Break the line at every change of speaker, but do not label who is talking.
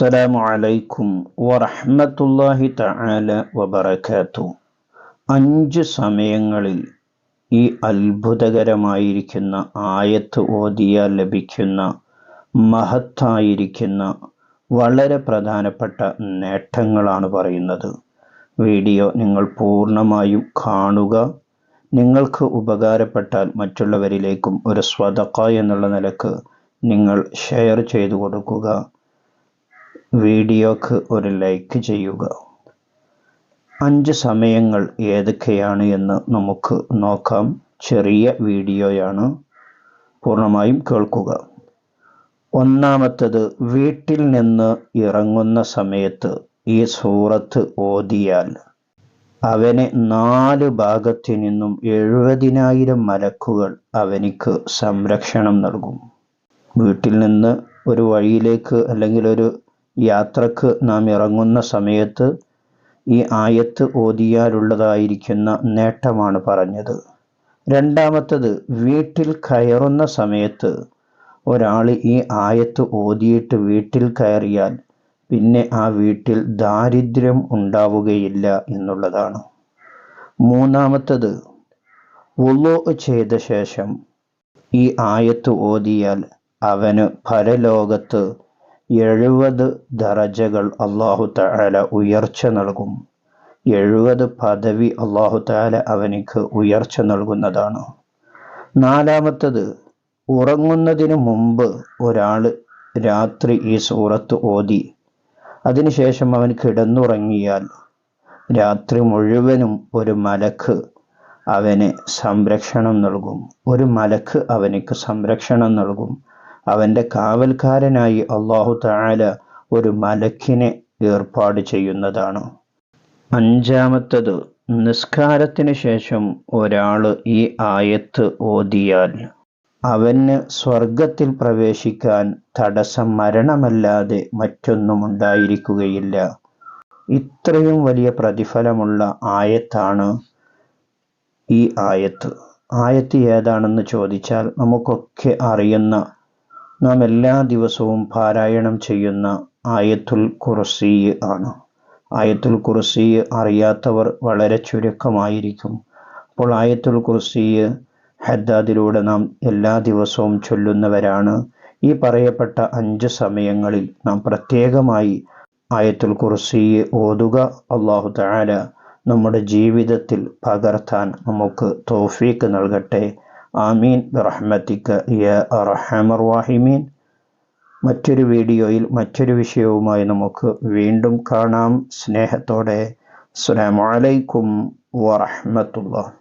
അസ്സലാമു അലൈക്കും വറഹ്മത്തുള്ളാഹി തആല വബറകാതുഹു. 5 സമയങ്ങളിൽ ഈ അത്ഭുതകരമായിരിക്കുന്ന ആയത്ത് ഓതിയാൽ ലഭിക്കുന്ന മഹത്തായിരിക്കുന്ന വളരെ പ്രധാനപ്പെട്ട നേട്ടങ്ങളാണ് പറയുന്നത്. വീഡിയോ നിങ്ങൾ പൂർണ്ണമായും കാണുക. നിങ്ങൾക്ക് ഉപകാരപ്പെട്ടാൽ മറ്റുള്ളവരിലേക്കും ഒരു സ്വതക്ക എന്നുള്ള നിലക്ക് നിങ്ങൾ ഷെയർ ചെയ്തു കൊടുക്കുക. വീഡിയോക്ക് ഒരു ലൈക്ക് ചെയ്യുക. 5 സമയങ്ങൾ ഏതൊക്കെയാണ് എന്ന് നമുക്ക് നോക്കാം. ചെറിയ വീഡിയോയാണ്, പൂർണ്ണമായും കേൾക്കുക. ഒന്നാമത്തത്, വീട്ടിൽ നിന്ന് ഇറങ്ങുന്ന സമയത്ത് ഈ സൂറത്ത് ഓതിയാൽ അവനെ 4 ഭാഗത്തു നിന്നും 70,000 മലക്കുകൾ അവനിക്ക് സംരക്ഷണം നൽകും. വീട്ടിൽ നിന്ന് ഒരു വഴിയിലേക്ക് അല്ലെങ്കിൽ ഒരു യാത്രക്ക് നാം ഇറങ്ങുന്ന സമയത്ത് ഈ ആയത്ത് ഓതിയാലുള്ളതായിരിക്കുന്ന നേട്ടമാണ് പറഞ്ഞത്. രണ്ടാമത്തത്, വീട്ടിൽ കയറുന്ന സമയത്ത് ഒരാൾ ഈ ആയത്ത് ഓതിയിട്ട് വീട്ടിൽ കയറിയാൽ പിന്നെ ആ വീട്ടിൽ ദാരിദ്ര്യം ഉണ്ടാവുകയില്ല എന്നുള്ളതാണ്. മൂന്നാമത്തത്, വുളൂ ചെയ്ത ശേഷം ഈ ആയത്ത് ഓതിയാൽ അവന് പരലോകത്ത് 70 ദറജകൾ അല്ലാഹു തആല ഉയർച്ച നൽകും. 70 പദവി അല്ലാഹു തആല അവനിക്ക് ഉയർച്ച നൽകുന്നതാണ്. നാലാമത്തത്, ഉറങ്ങുന്നതിന് മുമ്പ് ഒരാൾ രാത്രി ഈ സൂറത്ത് ഓതി അതിനുശേഷം അവൻ കിടന്നുറങ്ങിയാൽ രാത്രി മുഴുവനും ഒരു മലക്ക് അവന് സംരക്ഷണം നൽകും. ഒരു മലക്ക് അവനിക്ക് സംരക്ഷണം നൽകും. അവൻ്റെ കാവൽക്കാരനായി അല്ലാഹു തആല ഒരു മലക്കിനെ ഏർപ്പാട് ചെയ്യുന്നതാണ്. അഞ്ചാമത്തത്, നിസ്കാരത്തിന് ശേഷം ഒരാൾ ഈ ആയത്ത് ഓതിയാൽ അവന് സ്വർഗത്തിൽ പ്രവേശിക്കാൻ തടസ്സം മരണമല്ലാതെ മറ്റൊന്നും ഉണ്ടായിരിക്കുകയില്ല. ഇത്രയും വലിയ പ്രതിഫലമുള്ള ആയത്താണ് ഈ ആയത്ത്. ആയത്ത് ഏതാണെന്ന് ചോദിച്ചാൽ നമുക്കൊക്കെ അറിയുന്ന, നാം എല്ലാ ദിവസവും പാരായണം ചെയ്യുന്ന ആയത്തുൽ കുർസി ആണ്. ആയത്തുൽ കുർസി അറിയാത്തവർ വളരെ ചുരുക്കമായിരിക്കും. അപ്പോൾ ആയത്തുൽ കുർസി ഹദ്ദാദിലൂടെ നാം എല്ലാ ദിവസവും ചൊല്ലുന്നവരാണ്. ഈ പറയപ്പെട്ട 5 സമയങ്ങളിൽ നാം പ്രത്യേകമായി ആയത്തുൽ കുർസി ഓതുക. അല്ലാഹു തആല നമ്മുടെ ജീവിതത്തിൽ പകർത്താൻ നമുക്ക് തൗഫീഖ് നൽകട്ടെ. ആമീൻ ബിറഹ്മതിക യാ അർഹമർ റഹീമീൻ. മറ്റൊരു വീഡിയോയിൽ മറ്റൊരു വിഷയവുമായി നമുക്ക് വീണ്ടും കാണാം. സ്നേഹത്തോടെ അസ്സലാമു അലൈക്കും വറഹ്മത്തുള്ളാഹി.